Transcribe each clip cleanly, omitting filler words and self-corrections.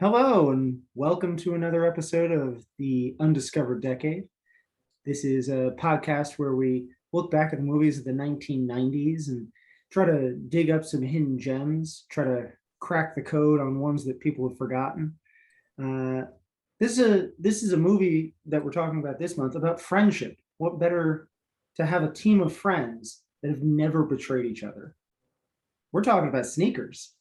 Hello, and welcome to another episode of the Undiscovered Decade. This is a podcast where we look back at the movies of the 1990s and try to dig up some hidden gems, try to crack the code on ones that people have forgotten. Uh, this is a movie that we're talking about this month about friendship. What better to have a team of friends that have never betrayed each other? We're talking about Sneakers.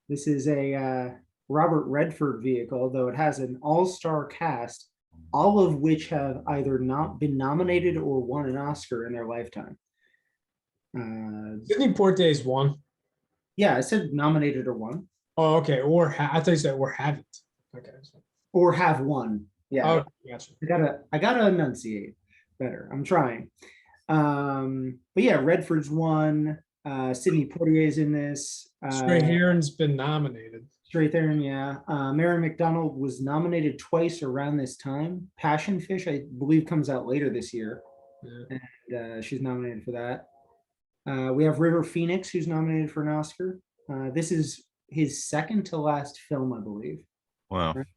This is a Robert Redford vehicle, though it has an all-star cast, all of which have either not been nominated or won an Oscar in their lifetime. Sidney Porte's won. Yeah, I said nominated or won. Oh, okay. I thought you said or haven't. Okay. Or have won. Yeah. Oh, gotcha. I gotta enunciate better. I'm trying. But yeah, Redford's won. Sidney Poitier's in this. Straight Heron's been nominated. Straight there, yeah. Mary McDonald was nominated twice around this time. Passion Fish, I believe, comes out later this year, and she's nominated for that. We have River Phoenix, who's nominated for an Oscar. This is his second to last film, I believe. Wow. Right?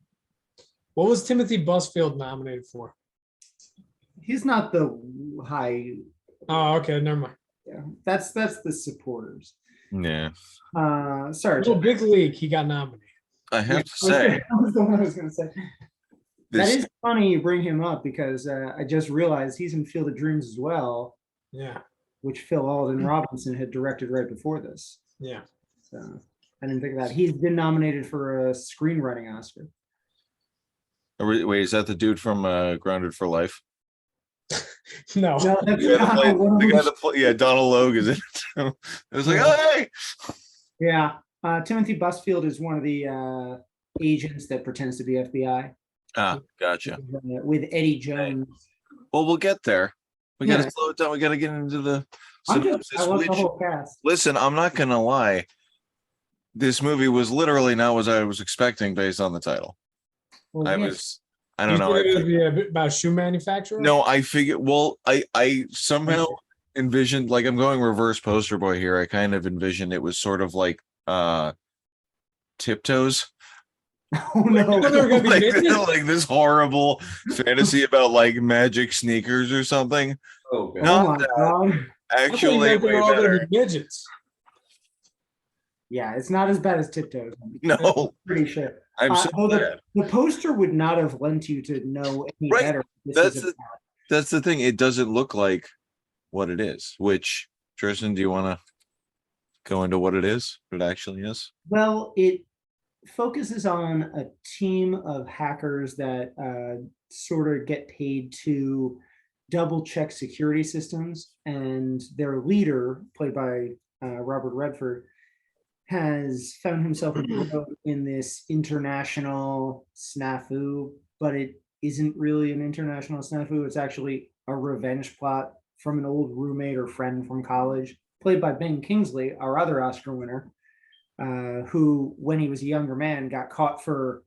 What was Timothy Busfield nominated for? He's not the high. Oh, okay. Never mind. Yeah, that's the supporters. Yeah. Sorry. Little Big League, he got nominated. I have to say, that was the one I was going to say. That is funny you bring him up because I just realized he's in Field of Dreams as well. Yeah. Which Phil Alden Robinson had directed right before this. Yeah. So I didn't think of that. He's been nominated for a screenwriting Oscar. wait, is that the dude from Grounded for Life? No. The guy that play, yeah, Donald Logue is in it. It was like, oh, hey. Yeah. Timothy Busfield is one of the agents that pretends to be FBI. Ah, gotcha. With Eddie Jones. Well, we'll get there. We got to slow it down. We got to get into the synopsis. I love the whole cast. Listen, I'm not going to lie. This movie was literally not what I was expecting based on the title. Well, I don't know. It would be about a shoe manufacturer? No, I figured, well, I somehow envisioned, like, I'm going reverse poster boy here. I kind of envisioned it was sort of like Tiptoes. Oh no. like this horrible fantasy about like magic sneakers or something. Oh, God. Not that. Actually, way better. Midgets. Yeah, it's not as bad as Tiptoes. No, pretty sure. I'm so the poster would not have lent you to know any better. That's the thing. It doesn't look like what it is. Which, Tristan, do you want to go into what it is? What it actually is? Well, it focuses on a team of hackers that sort of get paid to double check security systems, and their leader, played by Robert Redford, has found himself in this international snafu, but it isn't really an international snafu. It's actually a revenge plot from an old roommate or friend from college, played by Ben Kingsley, our other Oscar winner, who, when he was a younger man, got caught for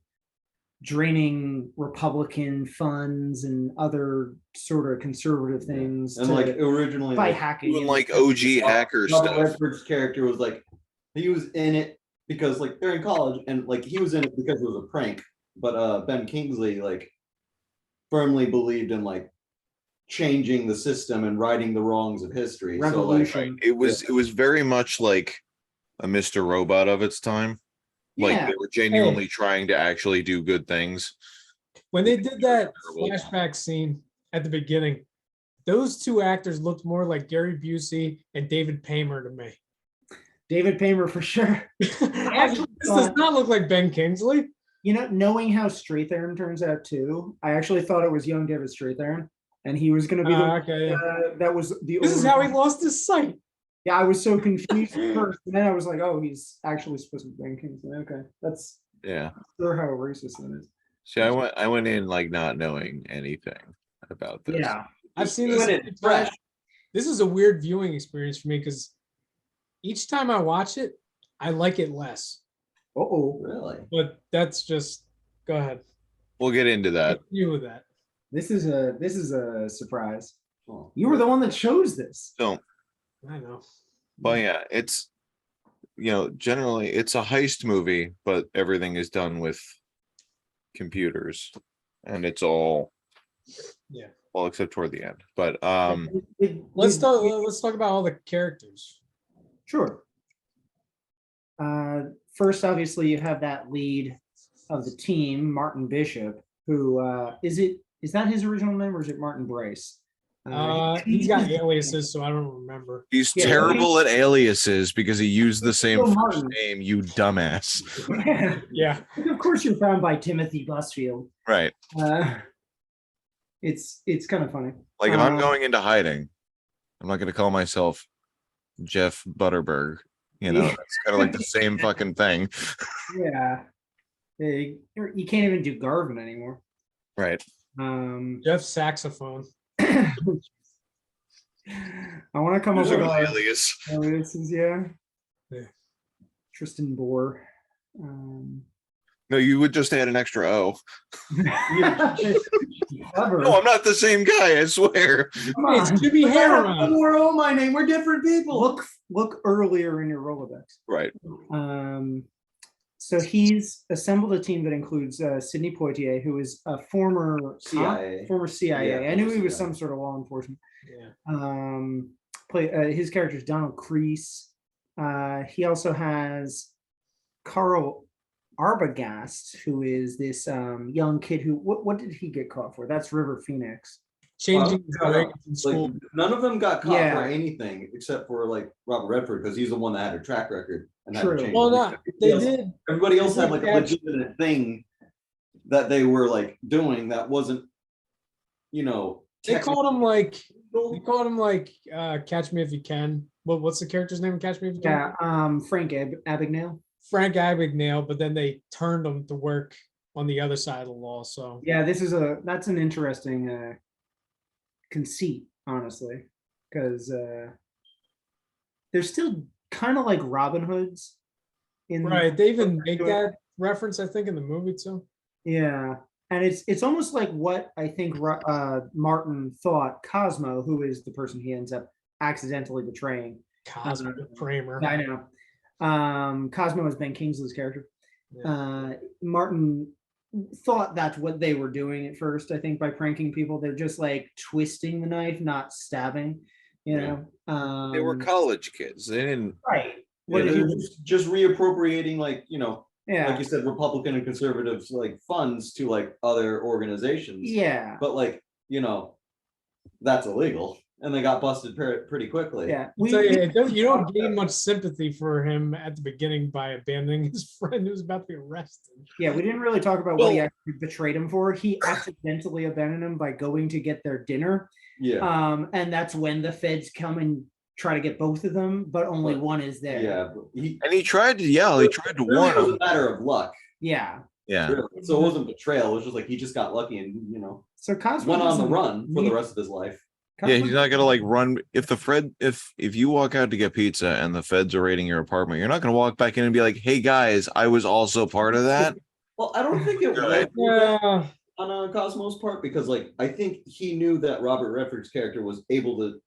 draining Republican funds and other sort of conservative things. And like originally by hacking. Doing like OG hacker stuff. Redford's character was like, he was in it because like they're in college and like he was in it because it was a prank. But Ben Kingsley like firmly believed in like changing the system and righting the wrongs of history. Revolution. So like it was very much like a Mr. Robot of its time. Like they were genuinely trying to actually do good things. When they did that flashback scene at the beginning, those two actors looked more like Gary Busey and David Paymer to me. David Paymer for sure. This does not look like Ben Kingsley. You know, knowing how Strathairn turns out too, I actually thought it was young David Strathairn, and he was going to be that was the. This is how he lost his sight. Yeah, I was so confused at first, and then I was like, "Oh, he's actually supposed to be Ben Kingsley." Okay, that's sure how racist that is. See, I went in like not knowing anything about this. Yeah, I've seen this. This is a weird viewing experience for me because each time I watch it, I like it less. Oh, really? But that's just go ahead. We'll get into that. You with that. This is a surprise. You were the one that chose this. So I know. But yeah, it's generally it's a heist movie, but everything is done with computers, and it's all well except toward the end. But Let's talk about all the characters. Sure. First, obviously, you have that lead of the team, Martin Bishop, who is that his original name, or is it Martin Bryce? He's got aliases, so I don't remember. he's Yeah, terrible at aliases because he used the same Still first Martin. name, you dumbass. Yeah. Of course, you're found by Timothy Busfield. Right. It's kind of funny. Like if I'm going into hiding, I'm not going to call myself Jeff Butterberg. Yeah. It's kind of like the same fucking thing. Yeah. You can't even do Garvin anymore. Right. Jeff Saxophone. I want to come up Those with are our alias. aliases, yeah. Yeah. Tristan Bohr. No, you would just add an extra O. Clever. No, I'm not the same guy, I swear. Come It's on. Jimmy Harron. We're all my name. We're different people. Look earlier in your Rolodex. Right. So he's assembled a team that includes Sidney Poitier, who is a former CIA. Former CIA. Yeah, I knew former he was CIA. some sort of law enforcement. Yeah. His character is Donald Creese. He also has Carl Arbogast, who is this young kid who what did he get caught for? That's River Phoenix. Changing his No, grades in school. Like, none of them got caught Yeah. for anything except for like Robert Redford, because he's the one that had a track record and had True. to change. Well, no, they Everybody else- did. Everybody else they had did like a catch- legitimate thing that they were like doing that wasn't, They called him like technical. Catch Me If You Can. What's the character's name in Catch Me If You Can? Yeah, Frank Abagnale. Frank Abagnale, but then they turned him to work on the other side of the law. So Yeah, that's an interesting conceit, honestly, because they're still kind of like Robin Hoods. right, they even make that reference, I think, in the movie too. Yeah, and it's almost like what I think Martin thought Cosmo, who is the person he ends up accidentally betraying. Cosmo Kramer. I know. Cosmo is Ben Kingsley's character. Yeah. Martin thought that's what they were doing at first. I think by pranking people, they're just like twisting the knife, not stabbing. They were college kids. They didn't. right. What What they're did you- just reappropriating, like, Yeah, like you said, Republican and conservatives like funds to like other organizations. yeah, But like, that's illegal. And they got busted pretty quickly. yeah. So you don't gain much sympathy for him at the beginning by abandoning his friend who's about to be arrested. Yeah, we didn't really talk about what he Well- actually betrayed him for. He accidentally abandoned him by going to get their dinner. Yeah. And that's when the feds come and try to get both of them, but only But- one is there. Yeah. But And he tried to yell. He tried to really warn was him. a matter of luck. Yeah. Yeah. Really. So it wasn't betrayal. It was just like he just got lucky and So Cosmo went on the doesn't run for the need- rest of his life. Yeah, Cosmo- he's not gonna like run if you walk out to get pizza and the feds are raiding your apartment, you're not gonna walk back in and be like, hey guys, I was also part of that. Well, I don't think it was Right. Yeah. on Cosmo's part, because like I think he knew that Robert Redford's character was able to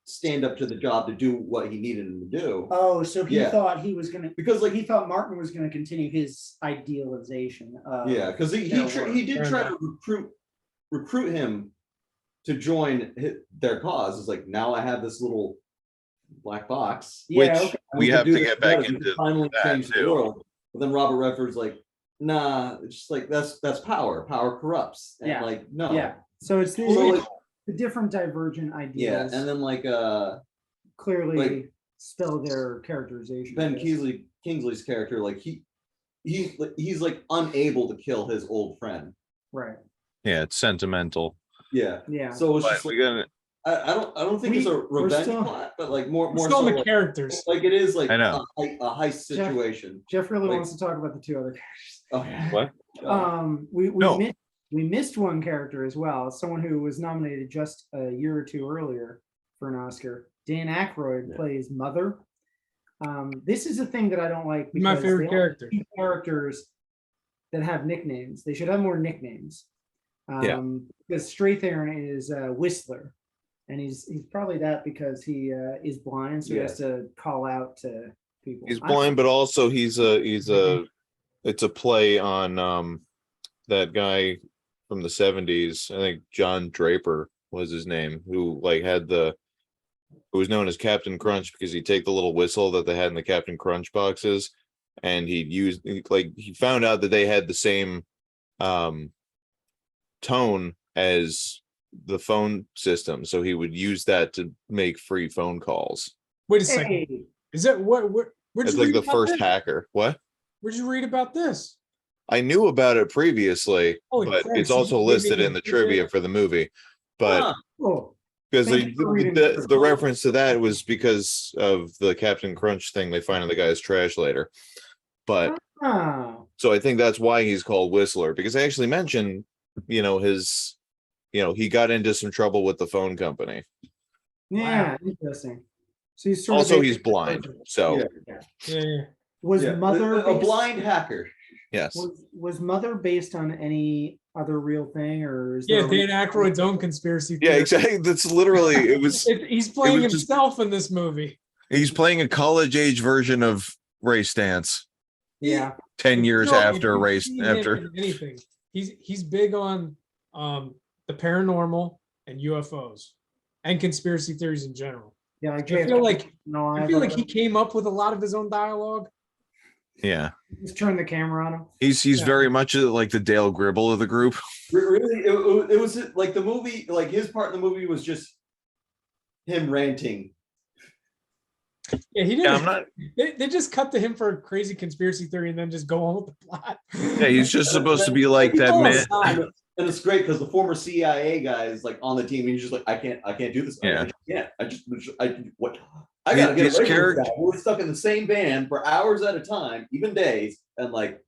stand up to the job to do what he needed him to do. Oh, so he Yeah. thought he was gonna, Because like he thought Martin was gonna continue his idealization. yeah, because he did try to recruit him to join their cause. It's like, now I have this little black box. Yeah, Which okay. we can have do to this get back together. We can into finally that, change the too. world. But then Robert Redford's like, nah, it's just like that's power. Power corrupts. And Yeah. like, no. Yeah. So it's the, So, like, the different divergent yeah, ideas. and then like clearly like- spell their characterization. Ben I guess. Kingsley's character, like he's like unable to kill his old friend. Right. Yeah, it's sentimental. Yeah. Yeah. So it's But just we like, gotta I don't think it's a we're revenge still- plot, but like more Still so the like, characters. like it is like I know. a heist situation. Jeff really like- wants to talk about the two other characters. Oh yeah. What? We No. we missed one character as well, someone who was nominated just a year or two earlier for an Oscar. Dan Aykroyd Yeah. plays Mother. This is a thing that I don't like. My because favorite they only character. keep characters that have nicknames. They should have more nicknames. Yeah. Because Strathairn is Whistler, and he's probably that because he is blind, so he has to call out to people. He's blind, but also it's a play on that guy from the 70s. I think John Draper was his name, who who was known as Captain Crunch because he'd take the little whistle that they had in the Captain Crunch boxes, and he found out that they had the same tone as the phone system, so he would use that to make free phone calls. Wait a second. Hey, Is that where'd It's you like read the about first this? hacker. What? Where'd you read about this? I knew about it previously, Holy but crap, it's so also you listed maybe in the did that? trivia for the movie. But Huh. cool. because Thank you for reading the the- reference to that was because of the Captain Crunch thing they find in the guy's trash later. But Oh, so I think that's why he's called Whistler, because they actually mention, he got into some trouble with the phone company. yeah, interesting. So he's sort Also, of he's blind. So Yeah. Yeah. Was Yeah, Mother a based- blind hacker. yes. was Mother based on any other real thing, or is Yeah, there Dan Aykroyd's own conspiracy Yeah, theory. exactly. That's literally He's playing was just- himself in this movie. he's playing a college age version of Race Dance Yeah, 10 years No, if after you've race seen him after. in anything. He's big on the paranormal and UFOs and conspiracy theories in general. yeah. Like I feel like no, I feel like he came up with a lot of his own dialogue. Yeah. just turned the camera on him. He's Yeah. very much like the Dale Gribble of the group. Really, it was like the movie, like his part in the movie was just him ranting. Yeah, he didn't. Yeah, I'm not. They just cut to him for a crazy conspiracy theory and then just go on with the plot. Yeah, he's just supposed to be like that People man. aside, And it's great because the former CIA guy is like on the team, and he's just like, I can't do this. Yeah. I gotta get His away from character- this guy. We're stuck in the same van for hours at a time, even days, and like,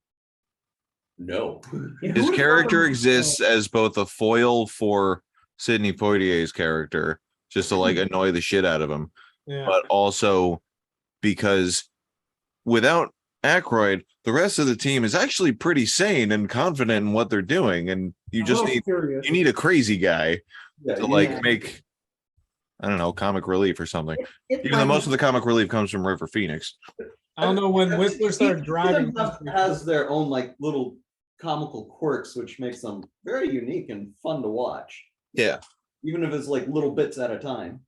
no. Yeah, His who would character fucking- exists as both a foil for Sidney Poitier's character, just to like annoy the shit out of him, yeah. but also because without Aykroyd, the rest of the team is actually pretty sane and confident in what they're doing, and you I'm just a little need curious. a crazy guy Yeah, to you- like Yeah. make, I don't know, comic relief or something. It Even might though be- most of the comic relief comes from River Phoenix. I don't know when Whistler started Each driving. of them has their own like little comical quirks, which makes them very unique and fun to watch. Yeah. Even if it's like little bits at a time.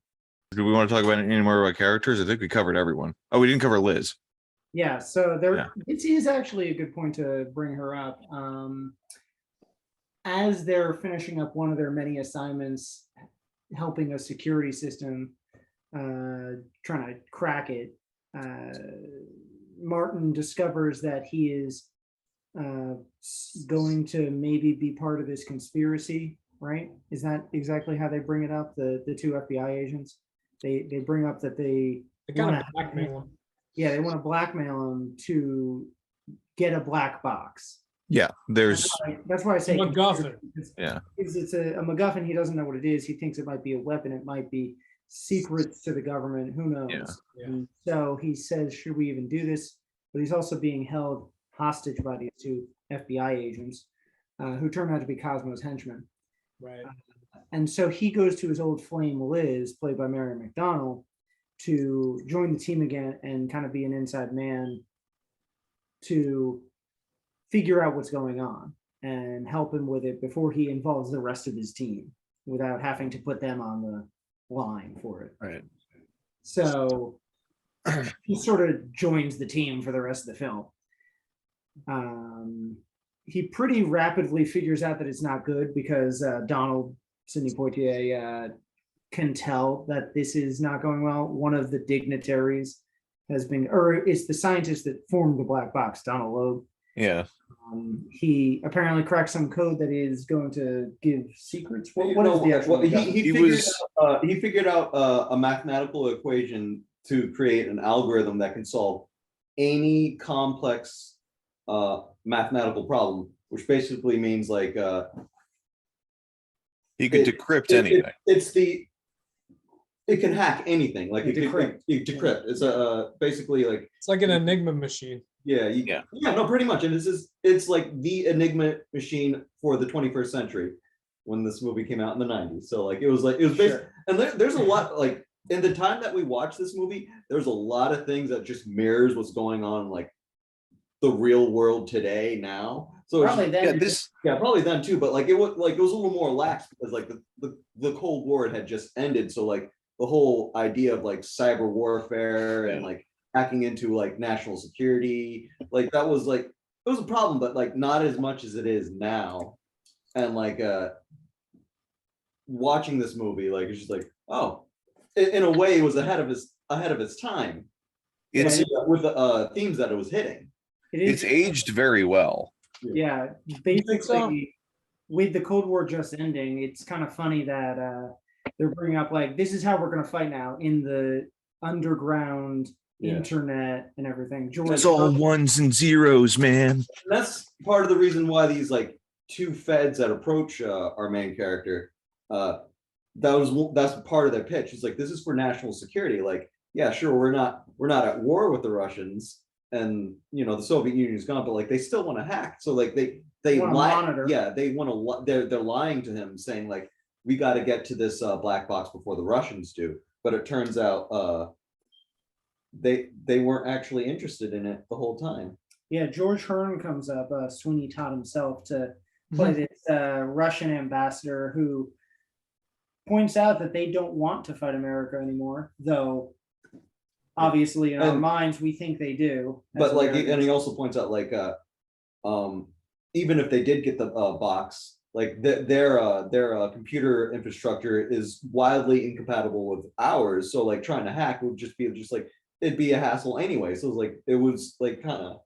Do we want to talk about any more about characters? I think we covered everyone. Oh, we didn't cover Liz. Yeah, so there Yeah. it is actually a good point to bring her up. As they're finishing up one of their many assignments, helping a security system, trying to crack it, Martin discovers that he is going to maybe be part of this conspiracy, right? Is that exactly how they bring it up? The two FBI agents, they bring up that they kind of wanna- blackmail him. yeah, they want to blackmail him to get a black box. Yeah, there's That's why I say MacGuffin. Yeah. It's a MacGuffin. He doesn't know what it is. He thinks it might be a weapon. It might be secrets to the government. Who knows? Yeah. And so he says, "Should we even do this?" But he's also being held hostage by these two FBI agents, who turn out to be Cosmo's henchmen. Right. And so he goes to his old flame Liz, played by Mary McDonnell, to join the team again and kind of be an inside man to figure out what's going on and help him with it before he involves the rest of his team without having to put them on the line for it. right. So he sort of joins the team for the rest of the film. He pretty rapidly figures out that it's not good because Donald Sidney Poitier can tell that this is not going well. One of the dignitaries has been, or it's the scientist that formed the black box, Donald Loeb. Yeah. He apparently cracked some code that is going to give secrets. What No, is the actual? well, he He figured was- he figured out a mathematical equation to create an algorithm that can solve any complex mathematical problem, which basically means like He could decrypt it- anything. it can hack anything. Like it Decrypt. decrypt. It's a basically like It's like an Enigma machine. Yeah. no, pretty much. And it's like the Enigma machine for the 21st century when this movie came out in the 90s. So like it was based, Sure. and there's a lot like in the time that we watched this movie, there's a lot of things that just mirrors what's going on like the real world today now. So it's Probably just, then. probably then too, but like it was a little more lax because like the Cold War had just ended. So like the whole idea of like cyber warfare and like hacking into like national security, like that was like it was a problem, but like not as much as it is now. And like watching this movie, like it's just like, oh, in a way it was ahead of its time. It's With the themes that it was hitting. it's aged very well. Yeah, basically, with the Cold War just ending, it's kind of funny that they're bringing up like this is how we're going to fight now in the underground internet and everything. It's all ones and zeros, man. That's part of the reason why these like two feds that approach our main character, that's part of their pitch. It's like this is for national security. Like, yeah, sure, we're not at war with the Russians, and you know the Soviet Union's gone, but like they still want to hack. So like they lie. Yeah, they want to. They're lying to him, saying like we got to get to this black box before the Russians do. But it turns out they weren't actually interested in it the whole time. Yeah, George Hearn comes up, Sweeney Todd himself, to play this Russian ambassador who points out that they don't want to fight America anymore, though obviously in our minds we think they do. But like, and he also points out like, even if they did get the box, like their computer infrastructure is wildly incompatible with ours. So like trying to hack would just be like it'd be a hassle anyway. So it was like kind of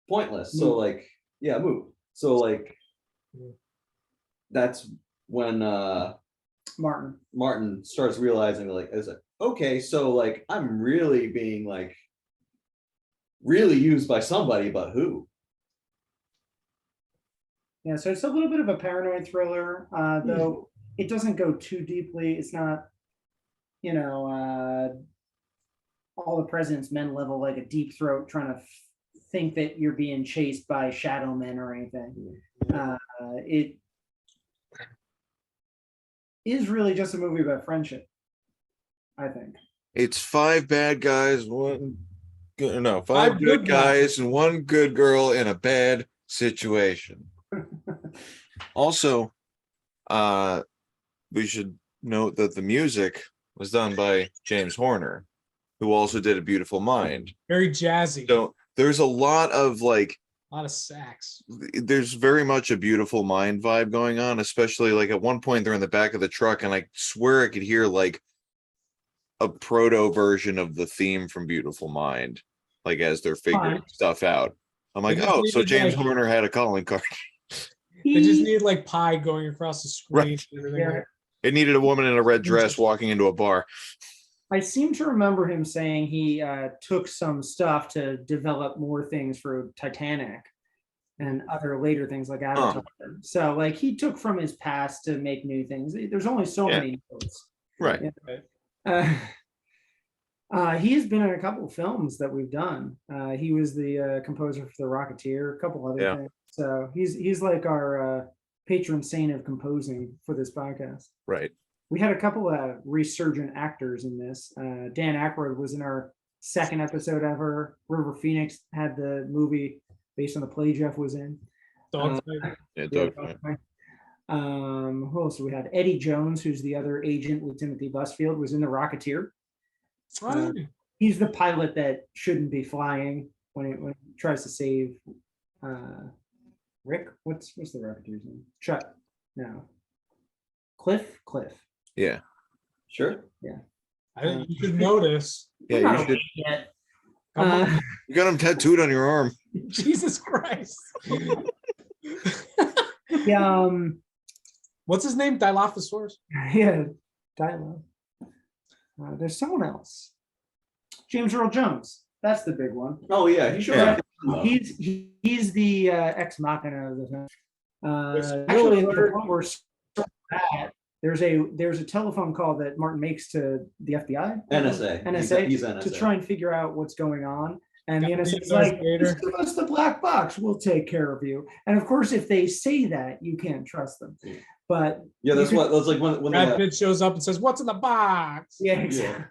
pointless. So like move. So like that's when Martin starts realizing like is it okay, so like I'm really being like really used by somebody, but who? Yeah, so it's a little bit of a paranoid thriller, though it doesn't go too deeply. It's not, you know, All the President's Men level, like a deep throat trying to think that you're being chased by shadow men or anything. It is really just a movie about friendship, I think. It's five bad guys, five good guys and one good girl in a bad situation. Also, we should note that the music was done by James Horner, who also did A Beautiful Mind. Very jazzy. So there's a lot of like a lot of sax. There's very much a Beautiful Mind vibe going on, especially like at one point they're in the back of the truck, and I swear I could hear like a proto version of the theme from Beautiful Mind, like as they're figuring stuff out. I'm like, oh, so James Horner had a calling card. They just need like pie going across the screen. Right. And everything. Yeah. It needed a woman in a red dress walking into a bar. I seem to remember him saying he took some stuff to develop more things for Titanic and other later things like Avatar. So like he took from his past to make new things. There's only so many notes. Right. He has been in a couple of films that we've done. He was the composer for The Rocketeer, a couple other things. So he's like our patron saint of composing for this podcast. Right. We had a couple of resurgent actors in this. Dan Aykroyd was in our second episode ever. River Phoenix had the movie based on the play Jeff was in. Dogfight. Dogfight. Who else? We had Eddie Jones, who's the other agent with Timothy Busfield, was in The Rocketeer. He's the pilot that shouldn't be flying when he tries to save Rick. What's the Rocketeer's name? Chuck. No. Cliff. Yeah. Sure. Yeah. I think you should notice. Yeah, you should. You got him tattooed on your arm. Jesus Christ. Yeah. What's his name? Dilophosaurus? Yeah. Dilo. There's someone else. James Earl Jones. That's the big one. Oh yeah, he sure. He's the ex machina of the film. Actually, there's a telephone call that Martin makes to the FBI. NSA. He's to try and figure out what's going on. And the NSA is like, just give us the black box. We'll take care of you. And of course, if they say that, you can't trust them. But that's like when Brad Pitt shows up and says, "What's in the box?" Yeah, exactly.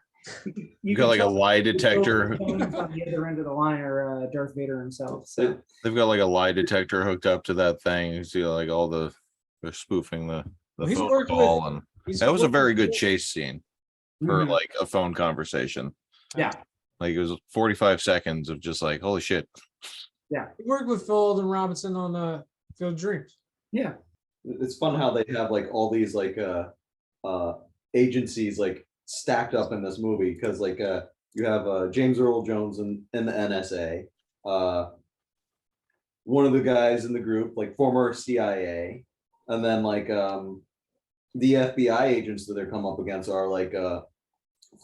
You got like a tell lie the detector. phones on the other end of the line are Darth Vader himself. So They've got like a lie detector hooked up to that thing. You see like all they're spoofing the Well, he's phone worked with- call, and He's that was a worked very with- good chase scene for mhm. like a phone conversation. Yeah. Like it was 45 seconds of just like, holy shit. He worked with Phil Alden Robinson on Field of Dreams. Yeah. It's fun how they have like all these like agencies like stacked up in this movie, because like you have James Earl Jones in the NSA, one of the guys in the group like former CIA, and then like the FBI agents that they're come up against are like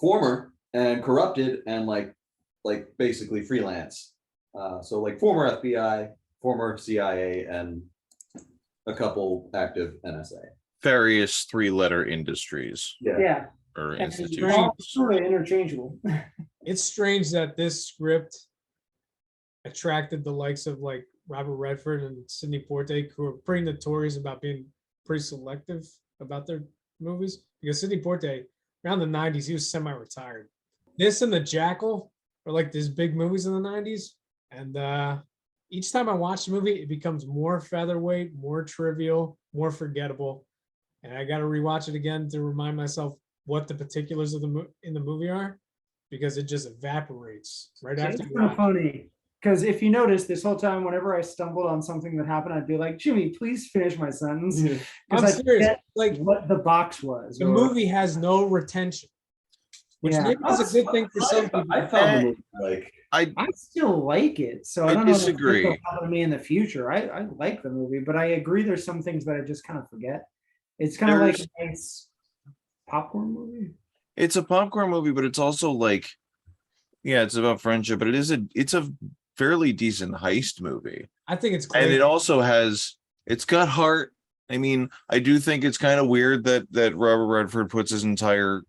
former and corrupted and like basically freelance. So like former FBI, former CIA, and a couple active NSA. Various 3-letter industries Yeah. or And institutions. all sort of interchangeable. It's strange that this script attracted the likes of like Robert Redford and Sidney Poitier, who are pretty notorious about being pretty selective about their movies. Because Sidney Poitier, around the 90s, he was semi-retired. This and The Jackal are like these big movies in the 90s. And each time I watch the movie, it becomes more featherweight, more trivial, more forgettable. And I got to rewatch it again to remind myself what the particulars of in the movie are, because it just evaporates right after It's you kind watch of it. funny because if you notice, this whole time, whenever I stumbled on something that happened, I'd be like, Jimmy, please finish my sentence. Yeah. Because I'm I serious. forget Like what the box was. the or- movie has no retention, which Yeah. maybe is a good thing for some people. I found the movie like I I still like it, so I I don't know if disagree. it'll happen to me in the future. I like the movie, but I agree there's some things that I just kind of forget. It's kind of like There's- a nice popcorn movie. it's a popcorn movie, but it's also like, yeah, it's about friendship, but it's a fairly decent heist movie. I think it's And great. it also it's got heart. I mean, I do think it's kind of weird that Robert Redford puts his entire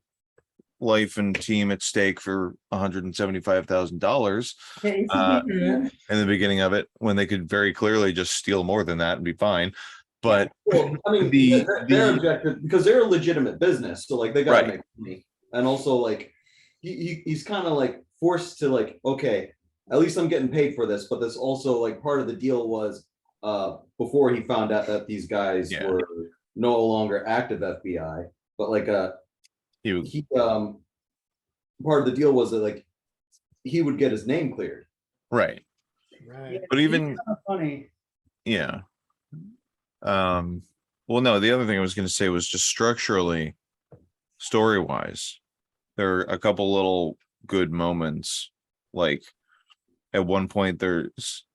life and team at stake for $175,000 Yeah, it's Uh, a- in the beginning of it, when they could very clearly just steal more than that and be fine. But well, I mean their objective, because they're a legitimate business, so like they gotta Right. make money. And also like he's kind of like forced to like, okay, at least I'm getting paid for this, but this also like part of the deal was before he found out that these guys Yeah. were no longer active FBI, but like he part of the deal was that like he would get his name cleared. right. Right. But it's even kind of funny. yeah. Well, no, the other thing I was going to say was just structurally, story wise, there are a couple little good moments. Like at one point, there's,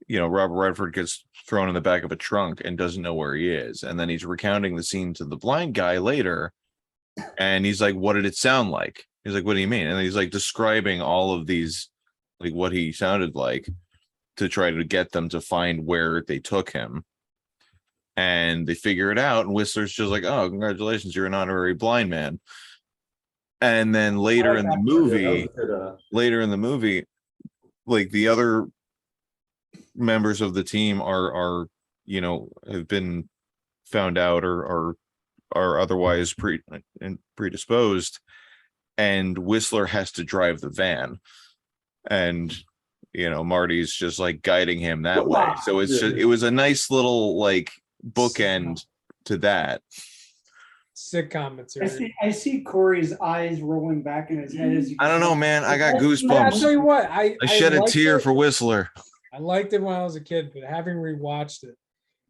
Robert Redford gets thrown in the back of a trunk and doesn't know where he is. And then he's recounting the scene to the blind guy later. And he's like, what did it sound like? He's like, what do you mean? And he's like describing all of these, like what he sounded like, to try to get them to find where they took him. And they figure it out. And Whistler's just like, oh, congratulations, you're an honorary blind man. And then later in the movie, like the other members of the team are have been found out or are otherwise predisposed, and Whistler has to drive the van, and Marty's just like guiding him that way. So it's just, it was a nice little like bookend to that. Sitcom material. I see Corey's eyes rolling back in his head as you. I don't know, man. I got I'll goosebumps. tell you what, I shed a liked tear it. for Whistler. I liked it when I was a kid, but having rewatched it,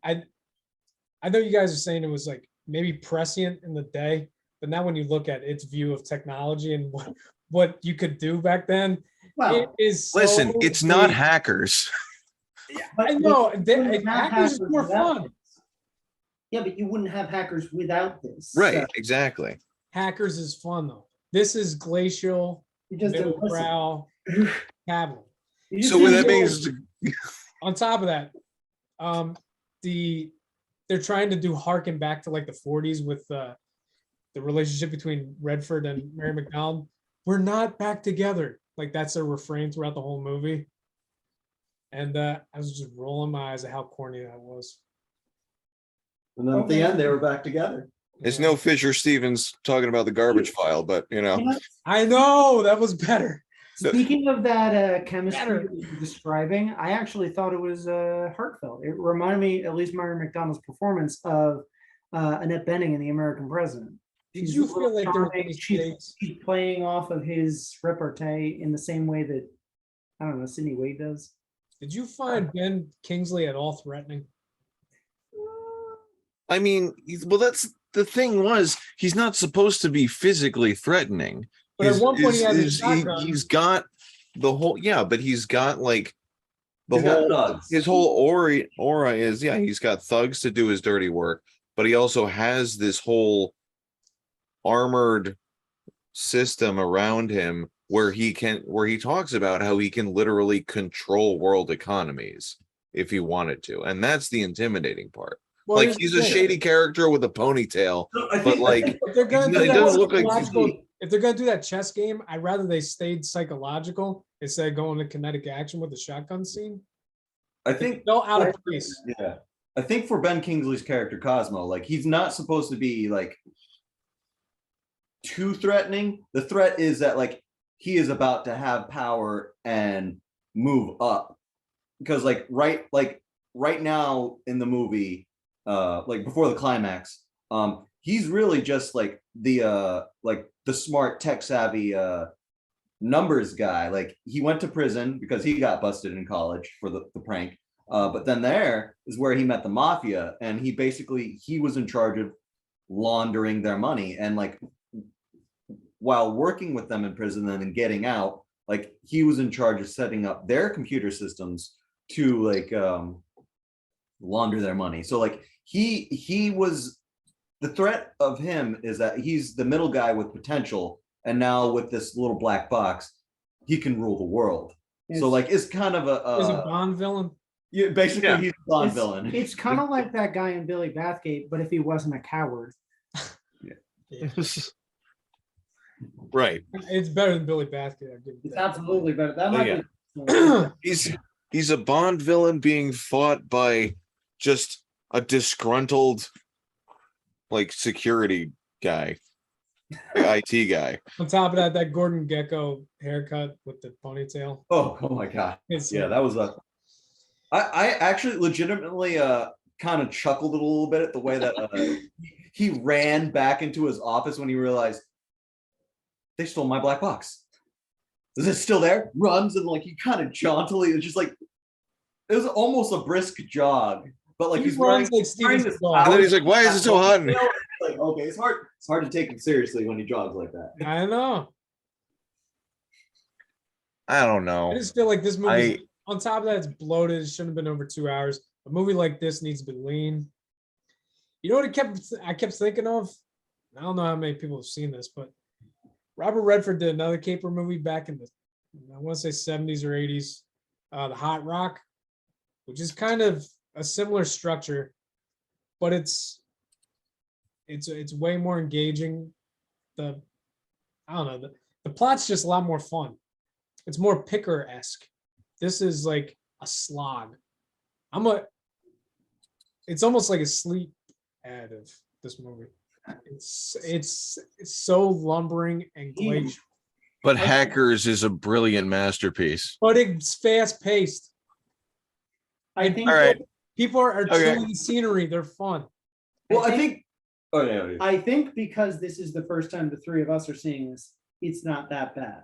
I know you guys are saying it was like maybe prescient in the day, but now when you look at its view of technology and what you could do back then, it Well, is so Listen, it's not dated. hackers. but I know you wouldn't have hackers is more without fun. this. Yeah, but you wouldn't have hackers without this. Right, So exactly. Hackers is fun though. This is glacial, you just middle didn't listen. brow, cabinet. You just So what didn't that listen. means, On top of that, they're trying to do harken back to like the 40s with the relationship between Redford and Mary McDonald. We're not back together. Like that's a refrain throughout the whole movie. And I was just rolling my eyes at how corny that was. And then at the end they were back together. It's Yeah. no Fisher Stevens talking about the garbage file, but you know. You know, I know that was better. speaking of that chemistry Better. that you're describing, I actually thought it was heartfelt. It reminded me, at least Myron McDonald's performance of Annette Bening in The American President. Did She's you a little feel like there were charming. any She's stakes? playing off of his repartee in the same way that, I don't know, Sidney Wade does. Did you find Ben Kingsley at all threatening? I mean, well, that's the thing was he's not supposed to be physically threatening. But at one point he has a shotgun. He's got the whole, yeah, but he's got like the He's got whole, thugs. his whole aura is, yeah, he's got thugs to do his dirty work, but he also has this whole armored system around him where he talks about how he can literally control world economies if he wanted to. And that's the intimidating part. Well, Like here's he's the a thing. shady character with a ponytail, No, I but think- like If they're gonna do it that doesn't look like psychological- if they're gonna do that chess game, I'd rather they stayed psychological instead of going to kinetic action with the shotgun scene. I think Fell out of place. Yeah. I think for Ben Kingsley's character Cosmo, like he's not supposed to be like too threatening. The threat is that like he is about to have power and move up. Because like right now in the movie, like before the climax, he's really just like the smart tech savvy numbers guy. Like he went to prison because he got busted in college for the prank. But then there is where he met the mafia, and he was in charge of laundering their money. And like while working with them in prison and then getting out, like he was in charge of setting up their computer systems to like launder their money. So like he was, the threat of him is that he's the middle guy with potential, and now with this little black box, he can rule the world. So like it's kind of He's a a Bond villain. yeah, basically Yeah. he's a Bond It's, villain. it's kind of like that guy in Billy Bathgate, but if he wasn't a coward. right. It's better than Billy Bathgate. I'll give you It's that. absolutely better. That Oh, might yeah. be. He's a Bond villain being fought by just a disgruntled like security guy, IT guy. On top of that, that Gordon Gecko haircut with the ponytail. Oh my god. It's Yeah, that was I actually legitimately kind of chuckled a little bit at the way that he ran back into his office when he realized they stole my black box. Is it still there? Runs and like he kind of jauntily, it's just like it was almost a brisk jog, but like He he's wearing, runs like Steven this Seagal. And then he's like, "Why is it so hot?" in here?" like okay, it's hard to take him seriously when he jogs like that. I know. I don't I know. just feel like this movie, I on top of that, it's bloated. It shouldn't have been over 2 hours. A movie like this needs to be lean. You know what I kept thinking of? I don't know how many people have seen this, but Robert Redford did another caper movie back in the, I want to say 70s or 80s, The Hot Rock, which is kind of a similar structure, but it's way more engaging. I don't know, the plot's just a lot more fun. It's more Picker-esque. This is like a slog. It's almost like a sleep ad of this movie. It's so lumbering and glacial, but Hackers is a brilliant masterpiece. but it's fast paced. I think. All right. People are Okay. chewing the scenery. They're fun. Well, I think oh yeah. I think because this is the first time the three of us are seeing this, it's not that bad.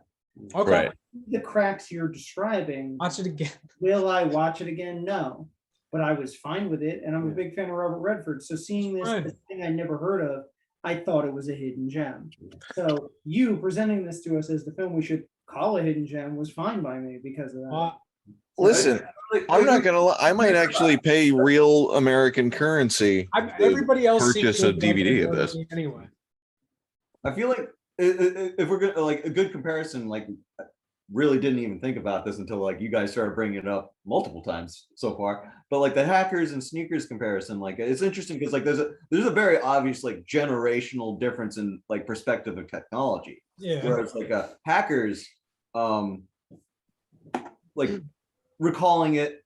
Okay, Right. The cracks you're describing, watch it again. will I watch it again? No. But I was fine with it, and I'm a Yeah. big fan of Robert Redford. So seeing this Fine. thing I never heard of, I thought it was a hidden gem. So you presenting this to us as the film we should call a hidden gem was fine by me because of that. Listen, Like, I'm not gonna lie. I might actually pay real American currency. Everybody else Purchase seems a to like DVD it of more this. than me anyway. I feel like if we're gonna like a good comparison, like I really didn't even think about this until like you guys started bringing it up multiple times so far. But like the Hackers and Sneakers comparison, like it's interesting because like there's a very obvious like generational difference in like perspective of technology. Yeah, Whereas like Hackers, like recalling it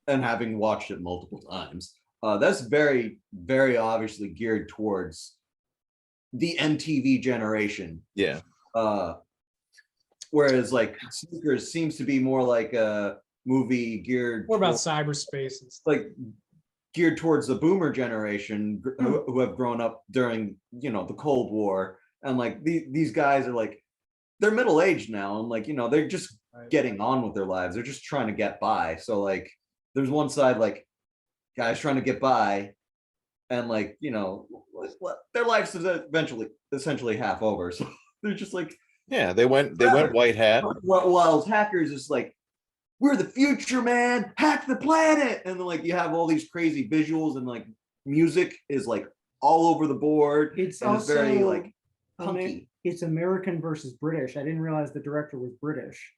and having watched it multiple times, that's very, very obviously geared towards the MTV generation. Yeah. Whereas like Sneakers seems to be more like a movie geared More about towards- cyberspace and stuff. like geared towards the boomer generation who have grown up during, you know, the Cold War. And like these guys are like, they're middle-aged now, and like, you know, they're just Right. getting on with their lives. They're just trying to get by. So like there's one side like guys trying to get by, and like, you know, their lives is eventually essentially half over. So they're just like, Yeah, they went white hat. while hackers is like, we're the future, man, hack the planet. And then like you have all these crazy visuals, and like music is like all over the board. It's and also very like Amer- punky. it's American versus British. I didn't realize the director was British.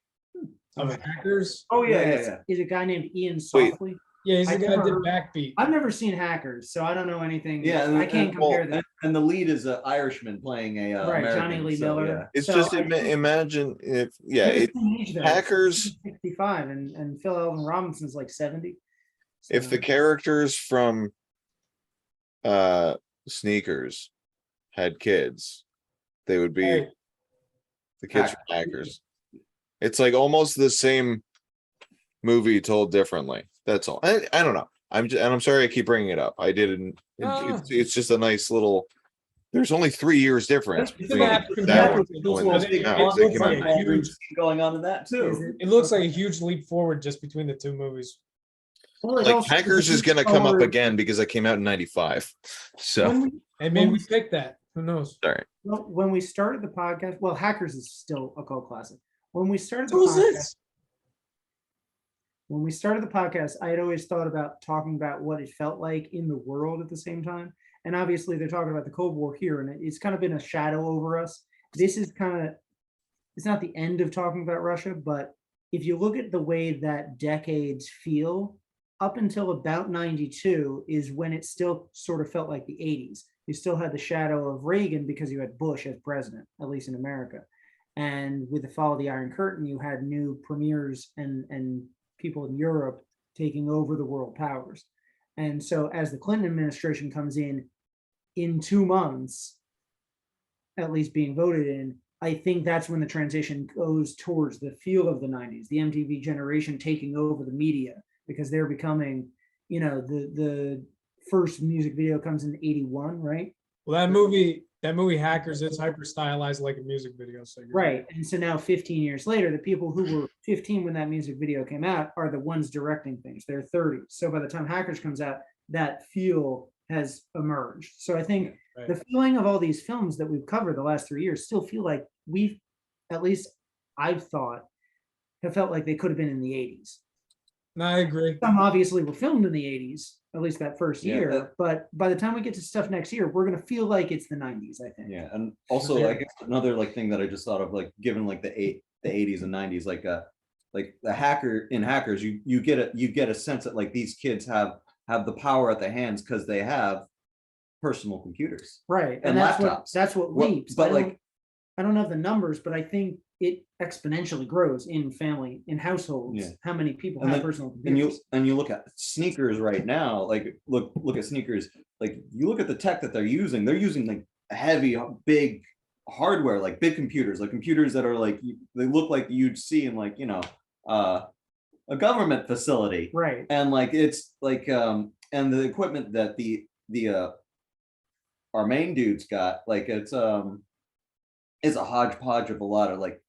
Of Hackers. Oh yeah, yeah, it's- yeah. Is a guy named Ian Wait. Softly. Yeah, he's I the guy that never did heard- Backbeat. I've never seen Hackers, so I don't know anything. Yeah, I can't compare that. And the lead is an Irishman playing a Right, American, Johnny Lee so, Miller. yeah. It's So just I think- imagine if They're the it same age, though. Hackers- 65, and Phil Alvin Robinson's like 70. if So- the characters from Sneakers had kids, they would be Hey. the kids from Hackers. It's like almost the same movie told differently. That's all. I don't know. I'm sorry I keep bringing it up. I didn't. It's just a nice little. There's only 3 years difference It's between an African that character. and It looks when like this a- came out. it They looks came like out- a huge- going on in that Is too. It looks like a huge leap forward just between the two movies. Well, it Like also- Hackers is going to come up forward- again because it came out in '95. So When we, And maybe we picked that. Who knows? sorry. well, when we started the podcast, well, Hackers is still a cult classic. When we started the Who's podcast, this? when we started the podcast, I had always thought about talking about what it felt like in the world at the same time. And obviously, they're talking about the Cold War here, and it's kind of been a shadow over us. This is kind of, it's not the end of talking about Russia, but if you look at the way that decades feel, up until about 92 is when it still sort of felt like the 80s. You still had the shadow of Reagan because you had Bush as president, at least in America. And with the fall of the Iron Curtain, you had new premiers and people in Europe taking over the world powers. And so as the Clinton administration comes in 2 months, at least being voted in, I think that's when the transition goes towards the feel of the 90s, the MTV generation taking over the media, because they're becoming, you know, the first music video comes in 81, right? Well, that movie Hackers, it's hyper stylized like a music video. So you're Right. And so now 15 years later, the people who were 15 when that music video came out are the ones directing things. They're 30. So by the time Hackers comes out, that feel has emerged. So I think Right. the feeling of all these films that we've covered the last 3 years still feel like we've, at least I've thought, have felt like they could have been in the 80s. No, I agree. Some obviously were filmed in the 80s, at least that first Yeah, year. that- But by the time we get to stuff next year, we're gonna feel like it's the 90s, I think. Yeah, and also I guess another like thing that I just thought of, like given like the 80s and 90s, like the Hackers, you get a sense that like these kids have the power at their hands because they have personal computers. Right. And laptops. That's what What- leaps. but, I don't know the numbers, but I think it exponentially grows in family, in households, Yeah. how many people And have then- personal And computers. you look at Sneakers right now, like look at Sneakers, like you look at the tech that they're using like heavy, big hardware, like big computers, like computers that are like they look like you'd see in like, you know, a government facility. Right. And like it's like and the equipment that the our main dudes got, like it's a hodgepodge of a lot of like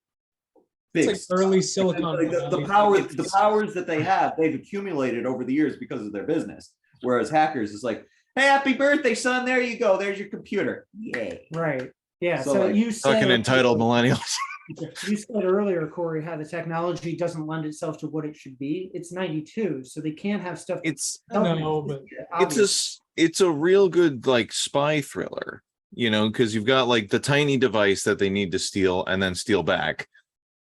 big It's like early Silicon like the Valley. powers that they have, they've accumulated over the years because of their business. Whereas Hackers is like, hey, happy birthday, son. There you go. There's your computer. Yay. Right. Yeah. So, So, like, you said Fucking entitled millennials. you said earlier, Corey, how the technology doesn't lend itself to what it should be. It's 92, so they can't have stuff. No, but It's a real good like spy thriller, you know, because you've got like the tiny device that they need to steal and then steal back,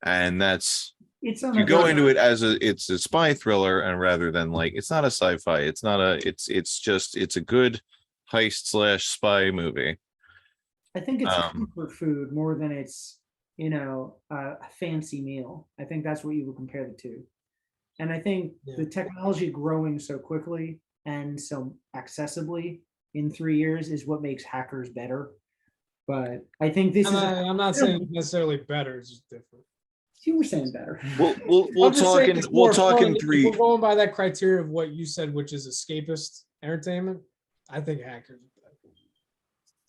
and that's it's on you a go very- into it as it's a spy thriller, and rather than like it's not a sci-fi, it's not a it's a good heist / spy movie. I think it's a um, comfort food more than it's, you know, a fancy meal. I think that's what you would compare the two. And I think Yeah. the technology growing so quickly and so accessibly in 3 years is what makes Hackers better. But I think this I'm not saying it's necessarily better, it's just different. you were saying better. We'll I'm just talk saying in it's we'll more talk fun. in If three. we're going by that criteria of what you said, which is escapist entertainment, I think Hackers is better.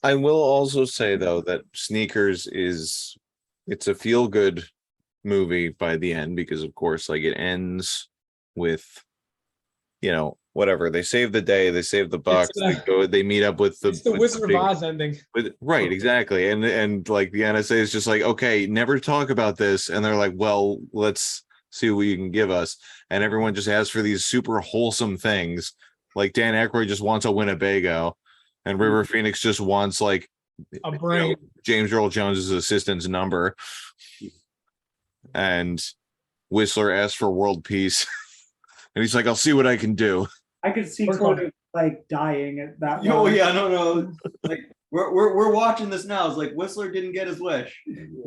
I will also say though that Sneakers it's a feel good movie by the end because of course like it ends with whatever they save the day, they save the bucks, they meet up with It's the Wizard of big- Oz ending. right, exactly, and like the NSA is just like, okay, never talk about this, and they're like, well, let's see what you can give us, and everyone just asks for these super wholesome things, like Dan Aykroyd just wants a Winnebago, and River Phoenix just wants like A brain. James Earl Jones's assistant's number, and Whistler asks for world peace, and he's like, I'll see what I can do. I could see We're Corey like dying at that. Oh moment. yeah, no. Like we're watching this now. It's like Whistler didn't get his wish.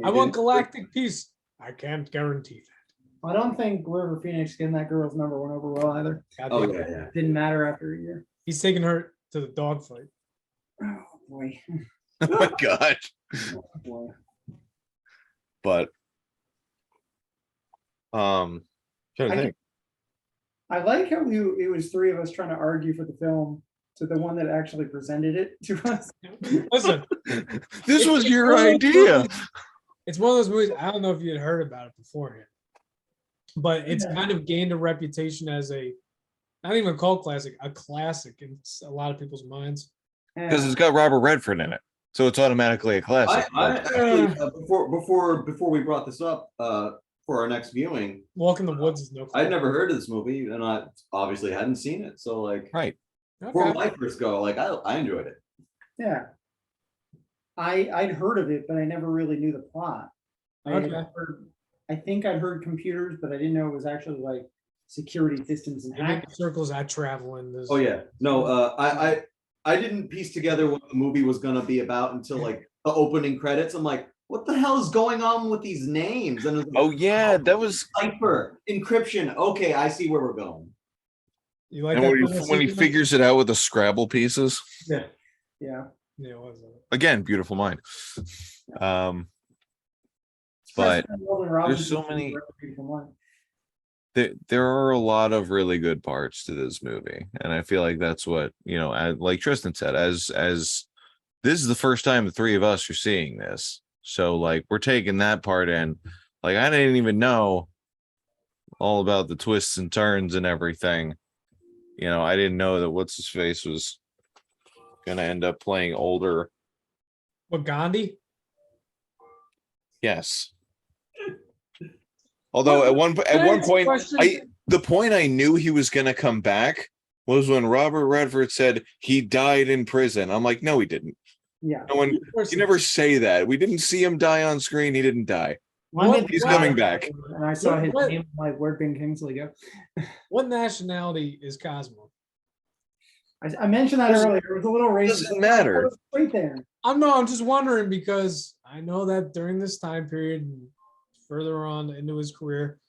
I want galactic peace. I can't guarantee I don't think River Phoenix getting that girl's number went over well either. that. Oh Goddamn. yeah. Didn't matter after a year. He's taking her to the dogfight. Oh boy. Oh my god. Oh, boy. But trying to I think. I like how it was three of us trying to argue for the film to the one that actually presented it to us. Listen, This was your one of those idea. movies- It's one of those movies. I don't know if you had heard about it beforehand, but it's Yeah. kind of gained a reputation as not even a cult classic, a classic in a lot of people's minds. Because it's got Robert Redford in it. So it's automatically a classic. I actually before we brought this up for our next viewing, Walk in the Woods is no. I'd never heard of this movie and I obviously hadn't seen it. So like Right. for Okay. my first go, like I enjoyed it. Yeah. I'd heard of it, but I never really knew the plot. Okay. I think I'd heard computers, but I didn't know it was actually like security systems and You make hacking. the circles I travel in. This. Oh yeah, no, I didn't piece together what the movie was gonna be about until like the opening credits. I'm like, what the hell is going on with these names? And it was like, Oh yeah, that was cipher encryption. Okay, I see where we're going. You like and that? when he figures it out with the Scrabble pieces. Yeah. Yeah, it was. Again, beautiful mind. But Especially Melvin Robbins there's so is many- a beautiful one. there are a lot of really good parts to this movie, and I feel like that's what like Tristan said, as this is the first time the three of us are seeing this, so like we're taking that part in. Like I didn't even know all about the twists and turns and everything. I didn't know that what's his face was gonna end up playing older. What, Gandhi? Yes. Although at one point, the point I knew he was going to come back was when Robert Redford said he died in prison. I'm like, no, he didn't. Yeah. No one, you never say that. We didn't see him die on screen. He didn't die. He's coming back. And I saw his What? name, like, where'd Ben Kingsley go? What nationality is Cosmo? I mentioned that Doesn't- earlier. It was a little racist. doesn't matter. Right there. I'm just wondering because I know that during this time period, and further on into his career,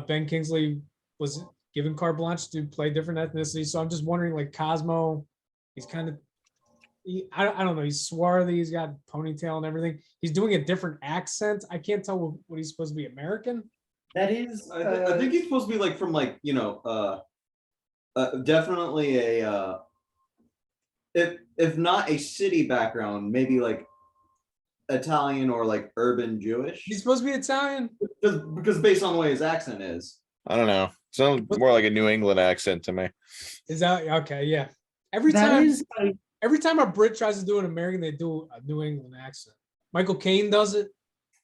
Ben Kingsley was given carte blanche to play different ethnicities. So I'm just wondering, like Cosmo, he's kind of, I don't know, he's swarthy, he's got ponytail and everything. He's doing a different accent. I can't tell what he's supposed to be, American. That is. I think he's supposed to be like from like definitely a if not a city background, maybe like Italian or like urban Jewish. He's supposed to be Italian. Because based on the way his accent is. I don't know. Sounds more like a New England accent to me. Is that okay? Yeah. Every That time, is. every time a Brit tries to do an American, they do a New England accent. Michael Caine does it.